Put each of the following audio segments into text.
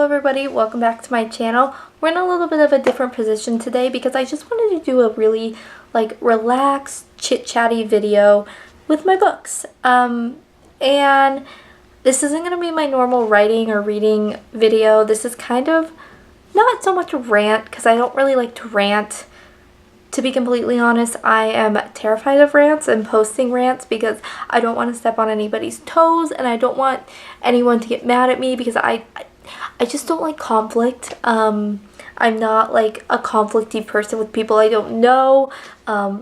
everybody, welcome back to my channel. We're in a little bit of a different position today because I just wanted to do a really relaxed, chit-chatty video with my books. And this isn't going to be my normal writing or reading video. This is kind of not so much a rant because I don't really like to rant. To be completely honest, I am terrified of rants and posting rants because I don't want to step on anybody's toes and I don't want anyone to get mad at me because I just don't like conflict. I'm not like a conflicty person with people I don't know.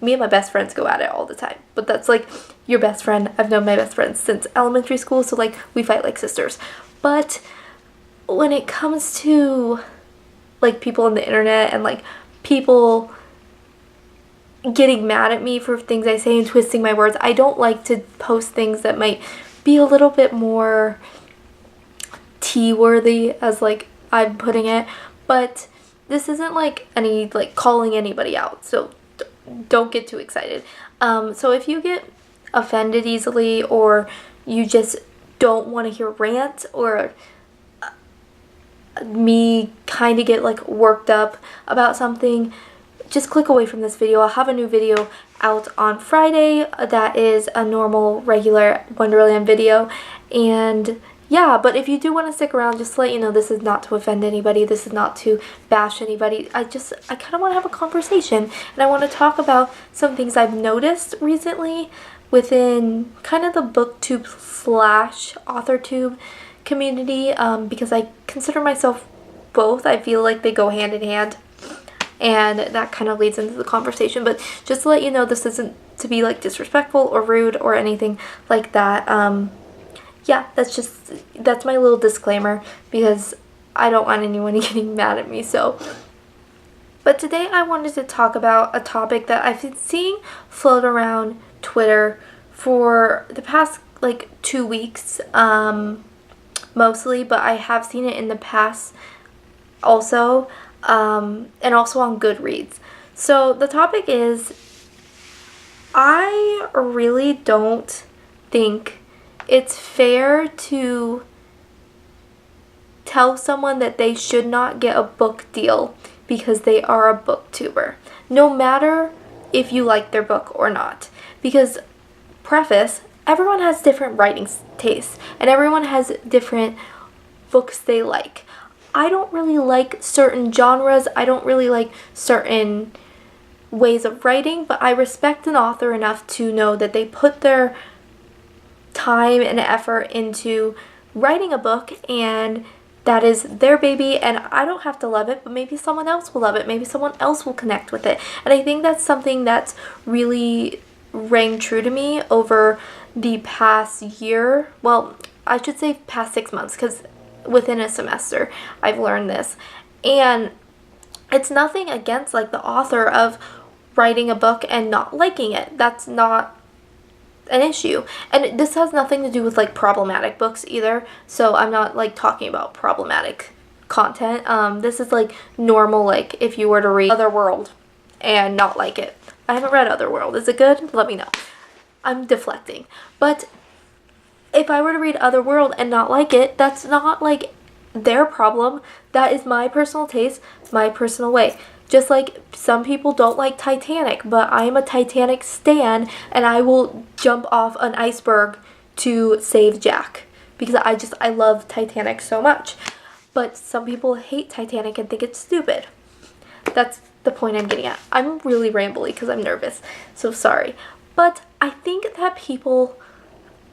Me and my best friends go at it all the time, but that's like your best friend. I've known my best friends since elementary school, so like we fight like sisters. But when it comes to like people on the internet and like people getting mad at me for things I say and twisting my words, I don't like to post things that might be a little bit more tea-worthy, as like I'm putting it. But this isn't like any calling anybody out, so don't get too excited. So if you get offended easily or you just don't want to hear rant or me kind of get like worked up about something, just click away from this video. I'll have a new video out on Friday that is a normal, regular Wonderland video. And yeah, but if you do want to stick around, just to let you know, this is not to offend anybody. This is not to bash anybody. I kind of want to have a conversation. And I want to talk about some things I've noticed recently within kind of the booktube / authortube community, because I consider myself both. I feel like they go hand in hand. And that kind of leads into the conversation. But just to let you know, this isn't to be like disrespectful or rude or anything like that. Yeah, that's my little disclaimer because I don't want anyone getting mad at me. So, but today I wanted to talk about a topic that I've been seeing float around Twitter for the past like 2 weeks, mostly, but I have seen it in the past also. And also on Goodreads. So the topic is, I really don't think it's fair to tell someone that they should not get a book deal because they are a booktuber, no matter if you like their book or not. Because, preface, everyone has different writing tastes and everyone has different books they like. I don't really like certain genres, I don't really like certain ways of writing, but I respect an author enough to know that they put their time and effort into writing a book and that is their baby, and I don't have to love it, but maybe someone else will love it, maybe someone else will connect with it. And I think that's something that's really rang true to me over the past year, well, I should say past 6 months, because within a semester I've learned this. And it's nothing against like the author of writing a book and not liking it. That's not an issue. And this has nothing to do with like problematic books either, so I'm not like talking about problematic content. This is like normal, like if you were to read Otherworld and not like it. I haven't read Otherworld. Is it good? Let me know. I'm deflecting. But if I were to read Otherworld and not like it, that's not like their problem. That is my personal taste, my personal way. Just like some people don't like Titanic, but I am a Titanic stan and I will jump off an iceberg to save Jack because I love Titanic so much. But some people hate Titanic and think it's stupid. That's the point I'm getting at. I'm really rambly because I'm nervous, so sorry. But I think that people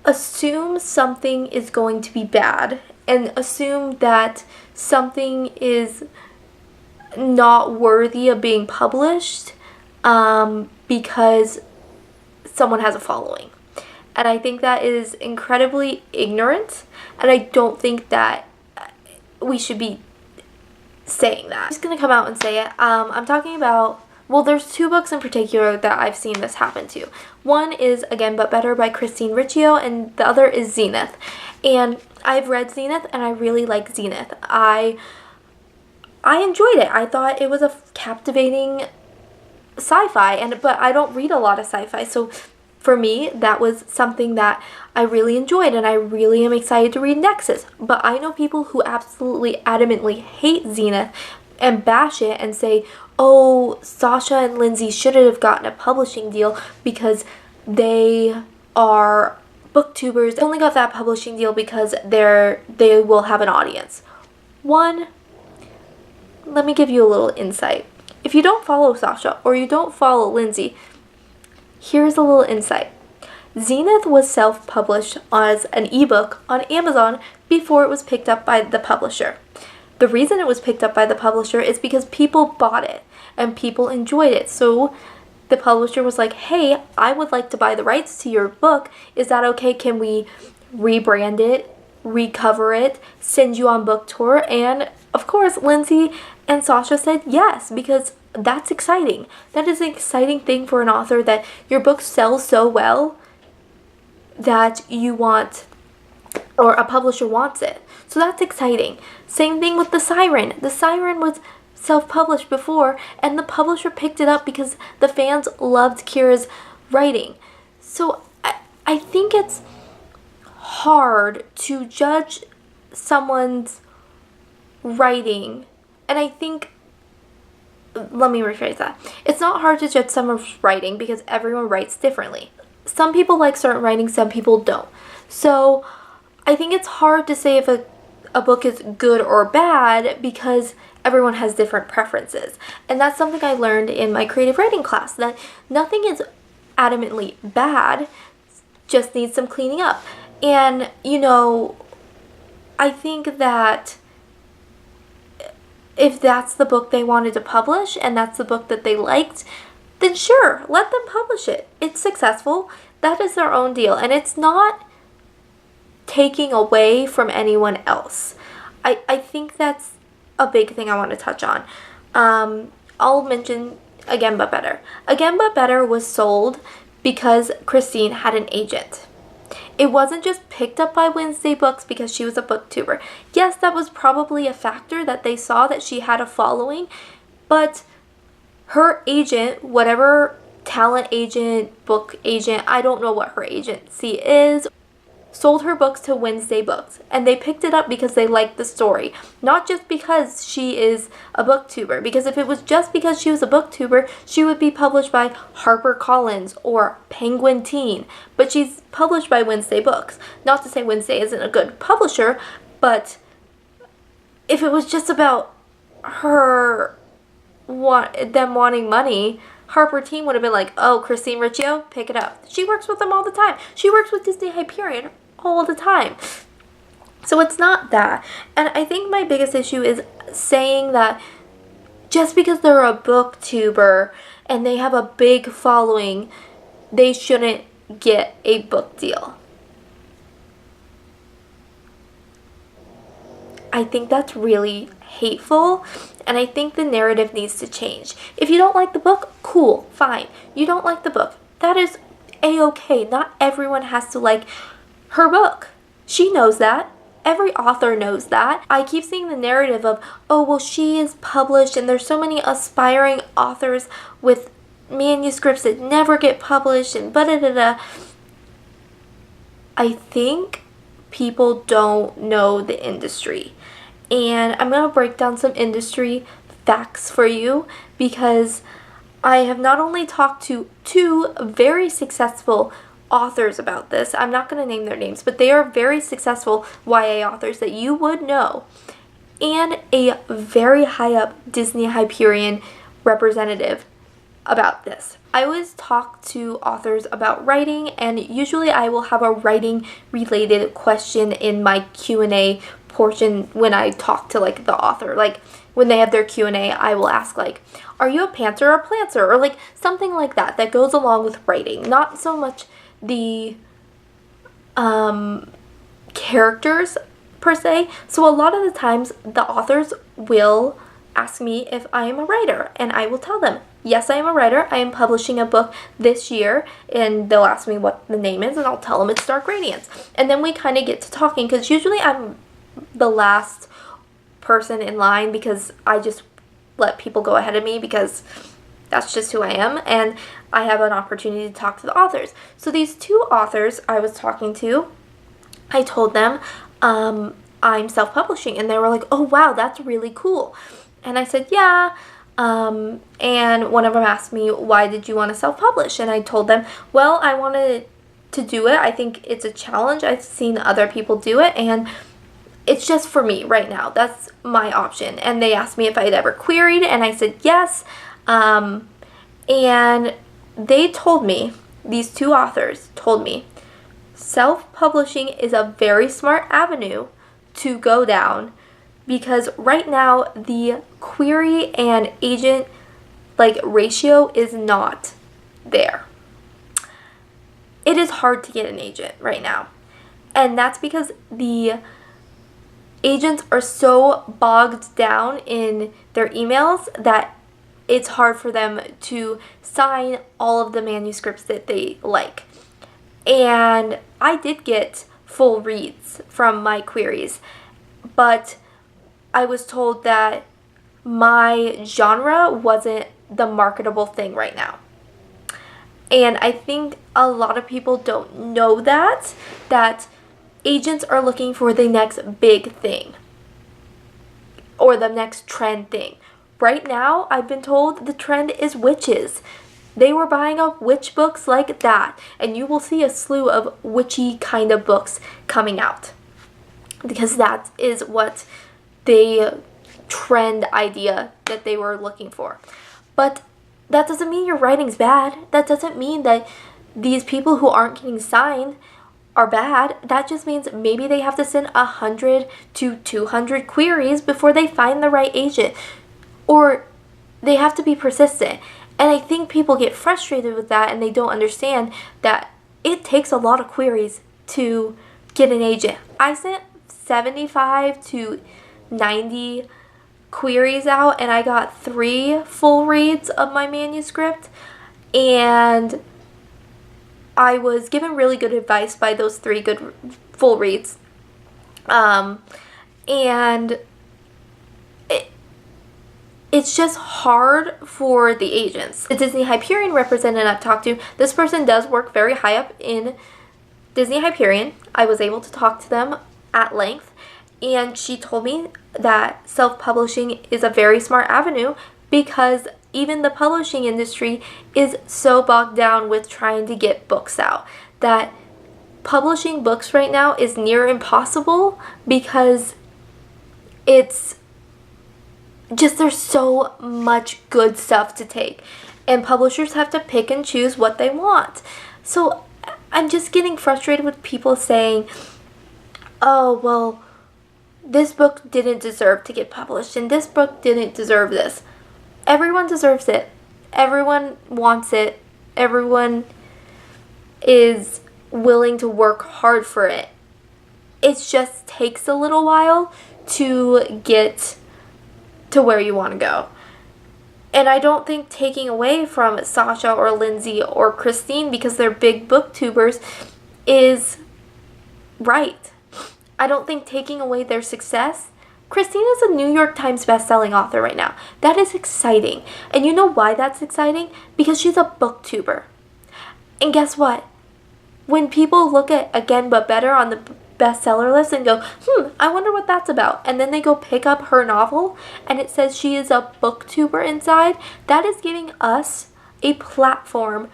assume something is going to be bad and assume that something is not worthy of being published because someone has a following. And I think that is incredibly ignorant, and I don't think that we should be saying that. I'm just gonna come out and say it. I'm talking about, well, there's 2 books in particular that I've seen this happen to. One is Again But Better by Christine Riccio, and the other is Zenith. And I've read Zenith, and I really like Zenith. I enjoyed it. I thought it was a captivating sci-fi, but I don't read a lot of sci-fi, so for me, that was something that I really enjoyed and I really am excited to read Nexus. But I know people who absolutely adamantly hate Zenith and bash it and say, oh, Sasha and Lindsay shouldn't have gotten a publishing deal because they are booktubers. They only got that publishing deal because they will have an audience. One, let me give you a little insight. If you don't follow Sasha or you don't follow Lindsay, here's a little insight. Zenith was self-published as an ebook on Amazon before it was picked up by the publisher. The reason it was picked up by the publisher is because people bought it and people enjoyed it. So the publisher was like, hey, I would like to buy the rights to your book. Is that okay? Can we rebrand it, recover it, send you on book tour? And of course, Lindsay and Sasha said yes, because that's exciting. That is an exciting thing for an author, that your book sells so well that you want, or a publisher wants it. So that's exciting. Same thing with The Siren. The Siren was self-published before, and the publisher picked it up because the fans loved Kira's writing. So I think it's hard to judge someone's writing, and I think, let me rephrase that. It's not hard to judge someone's writing because everyone writes differently. Some people like certain writing, some people don't. So I think it's hard to say if a book is good or bad because everyone has different preferences. And that's something I learned in my creative writing class, that nothing is adamantly bad, just needs some cleaning up. And, you know, I think that if that's the book they wanted to publish and that's the book that they liked, then sure, let them publish it. It's successful. That is their own deal. And it's not taking away from anyone else. I think that's a big thing I want to touch on. I'll mention Again But Better. Again But Better was sold because Christine had an agent. It wasn't just picked up by Wednesday Books because she was a booktuber. Yes, that was probably a factor, that they saw that she had a following, but her agent, whatever talent agent, book agent, I don't know what her agency is, sold her books to Wednesday Books, and they picked it up because they liked the story, not just because she is a booktuber. Because if it was just because she was a booktuber, she would be published by HarperCollins or Penguin Teen, but she's published by Wednesday Books. Not to say Wednesday isn't a good publisher, but if it was just about them wanting money, Harper Teen would have been like, oh, Christine Riccio, pick it up. She works with them all the time. She works with Disney Hyperion all the time. So it's not that. And I think my biggest issue is saying that just because they're a booktuber and they have a big following, they shouldn't get a book deal. I think that's really hateful, and I think the narrative needs to change. If you don't like the book, cool, fine. You don't like the book, that is a-okay. Not everyone has to like her book. She knows that. Every author knows that. I keep seeing the narrative of, oh, well, she is published, and there's so many aspiring authors with manuscripts that never get published, and ba-da-da-da. I think people don't know the industry. And I'm going to break down some industry facts for you, because I have not only talked to two very successful authors about this. I'm not going to name their names, but they are very successful YA authors that you would know, and a very high up Disney Hyperion representative about this. I always talk to authors about writing, and usually I will have a writing related question in my Q&A portion when I talk to like the author. Like when they have their Q&A, I will ask like, are you a pantser or a plantser, or like something like that that goes along with writing, not so much the characters per se. So a lot of the times the authors will ask me if I am a writer, and I will tell them, yes, I am a writer. I am publishing a book this year, and they'll ask me what the name is, and I'll tell them it's Dark Radiance. And then we kind of get to talking, because usually I'm the last person in line, because I just let people go ahead of me, because That's just who I am, and I have an opportunity to talk to the authors. So these two authors I was talking to, I told them I'm self-publishing, and they were like, oh wow, that's really cool. And I said, yeah. And one of them asked me, why did you want to self-publish? And I told them, well, I wanted to do it. I think it's a challenge. I've seen other people do it, and it's just for me right now. That's my option. And they asked me if I had ever queried, and I said yes. And they told me, these two authors told me, self-publishing is a very smart avenue to go down, because right now the query and agent ratio is not there. It is hard to get an agent right now, and that's because the agents are so bogged down in their emails that it's hard for them to sign all of the manuscripts that they like. And I did get full reads from my queries, but I was told that my genre wasn't the marketable thing right now. And I think a lot of people don't know that agents are looking for the next big thing or the next trend thing. Right now, I've been told the trend is witches. They were buying up witch books like that, and you will see a slew of witchy kind of books coming out, because that is what the trend idea that they were looking for. But that doesn't mean your writing's bad. That doesn't mean that these people who aren't getting signed are bad. That just means maybe they have to send 100 to 200 queries before they find the right agent, or they have to be persistent. And I think people get frustrated with that, and they don't understand that it takes a lot of queries to get an agent. I sent 75 to 90 queries out, and I got 3 full reads of my manuscript, and I was given really good advice by those 3 good full reads. And it's just hard for the agents. The Disney Hyperion representative I've talked to, this person does work very high up in Disney Hyperion. I was able to talk to them at length, and she told me that self-publishing is a very smart avenue, because even the publishing industry is so bogged down with trying to get books out that publishing books right now is near impossible, because it's just, there's so much good stuff to take, and publishers have to pick and choose what they want. So I'm just getting frustrated with people saying, oh, well, this book didn't deserve to get published, and this book didn't deserve this. Everyone deserves it. Everyone wants it. Everyone is willing to work hard for it. It just takes a little while to get to where you want to go. And I don't think taking away from Sasha or Lindsay or Christine because they're big booktubers is right. I don't think taking away their success. Christine is a New York Times bestselling author right now. That is exciting. And you know why that's exciting? Because she's a booktuber. And guess what? When people look at Again But Better on the bestseller list and go, I wonder what that's about, and then they go pick up her novel and it says she is a booktuber inside, that is giving us a platform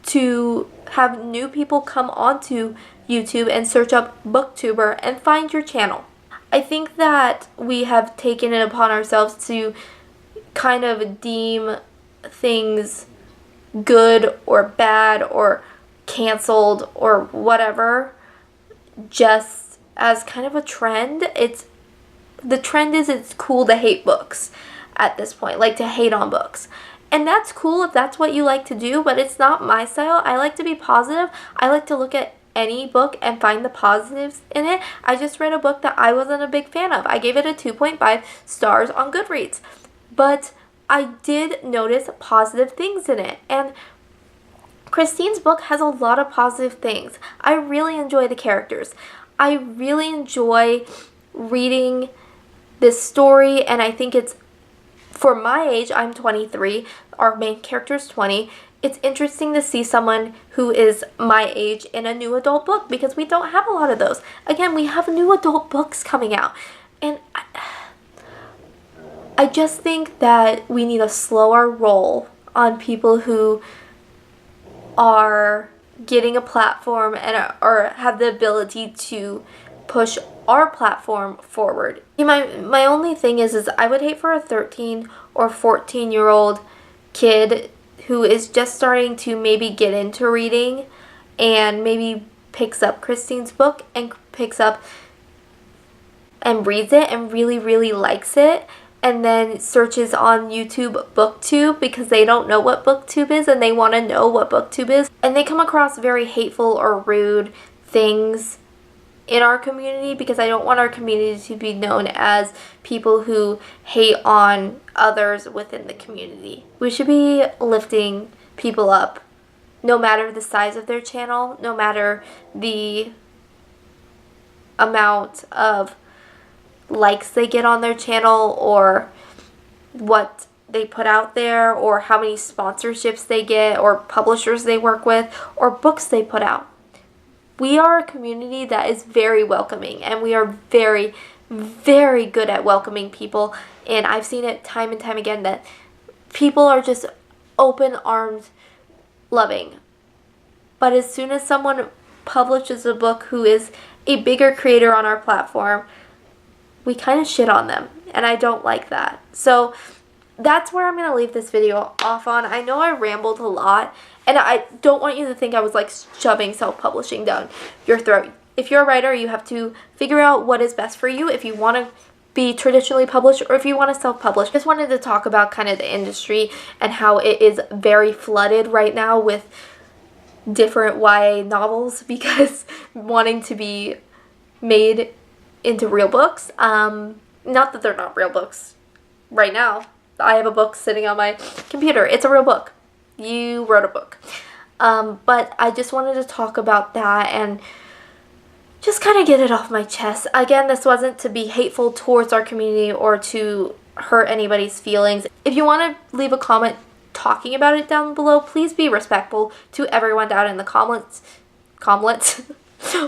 to have new people come onto YouTube and search up booktuber and find your channel. I think that we have taken it upon ourselves to kind of deem things good or bad or canceled or whatever just as kind of a trend. The trend is it's cool to hate books at this point, like to hate on books. And that's cool if that's what you like to do, but it's not my style. I like to be positive. I like to look at any book and find the positives in it. I just read a book that I wasn't a big fan of. I gave it a 2.5 stars on Goodreads. But I did notice positive things in it. And Christine's book has a lot of positive things. I really enjoy the characters. I really enjoy reading this story, and I think it's, for my age, I'm 23, our main character is 20. It's interesting to see someone who is my age in a new adult book because we don't have a lot of those. Again, we have new adult books coming out. And I just think that we need to slow our roll on people who are getting a platform and or have the ability to push our platform forward. My only thing is I would hate for a 13 or 14-year-old kid who is just starting to maybe get into reading and maybe picks up Christine's book and picks up and reads it and really, really likes it, and then searches on YouTube Booktube because they don't know what Booktube is and they want to know what Booktube is, and they come across very hateful or rude things in our community, because I don't want our community to be known as people who hate on others within the community. We should be lifting people up no matter the size of their channel, no matter the amount of likes they get on their channel or what they put out there or how many sponsorships they get or publishers they work with or books they put out. We are a community that is very welcoming, and we are very, very good at welcoming people, and I've seen it time and time again that people are just open arms loving. But as soon as someone publishes a book who is a bigger creator on our platform, we kind of shit on them, and I don't like that. So that's where I'm going to leave this video off on. I know I rambled a lot, and I don't want you to think I was like shoving self-publishing down your throat. If you're a writer, you have to figure out what is best for you, if you want to be traditionally published or if you want to self-publish. Just wanted to talk about kind of the industry and how it is very flooded right now with different YA novels because wanting to be made into real books. Not that they're not real books. Right now, I have a book sitting on my computer. It's a real book. You wrote a book. But I just wanted to talk about that and just kind of get it off my chest. Again, this wasn't to be hateful towards our community or to hurt anybody's feelings. If you want to leave a comment talking about it down below, please be respectful to everyone down in the comments.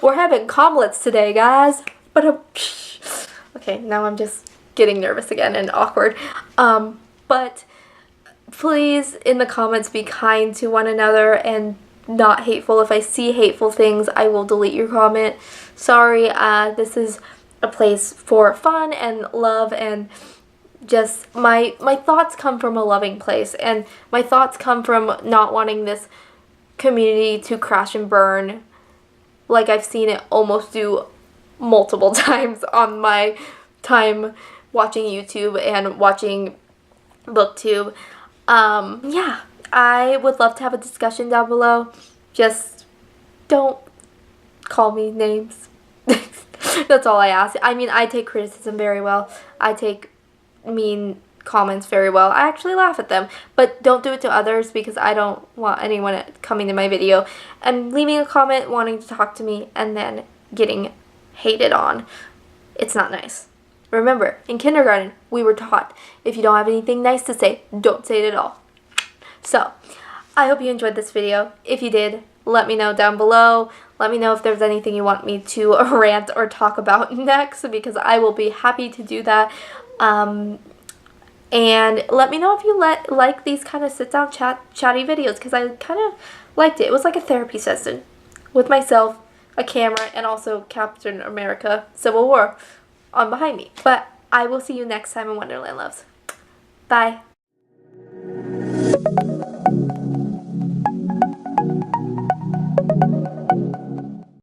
We're having comments today, guys. But okay, now I'm just getting nervous again and awkward. But please, in the comments, be kind to one another and not hateful. If I see hateful things, I will delete your comment. Sorry, this is a place for fun and love, and just my thoughts come from a loving place, and my thoughts come from not wanting this community to crash and burn like I've seen it almost do multiple times on my time watching YouTube and watching Booktube. Yeah, I would love to have a discussion down below. Just don't call me names. That's all I ask. I mean, I take criticism very well. I take mean comments very well. I actually laugh at them, but don't do it to others because I don't want anyone coming to my video and leaving a comment wanting to talk to me and then getting hated on. It's not nice. Remember, in kindergarten, we were taught, if you don't have anything nice to say, don't say it at all. So, I hope you enjoyed this video. If you did, let me know down below. Let me know if there's anything you want me to rant or talk about next, because I will be happy to do that. And let me know if you like these kind of sit-down chatty videos, because I kind of liked it. It was like a therapy session with myself, a camera, and also Captain America Civil War on behind me. But I will see you next time in Wonderland Loves. Bye.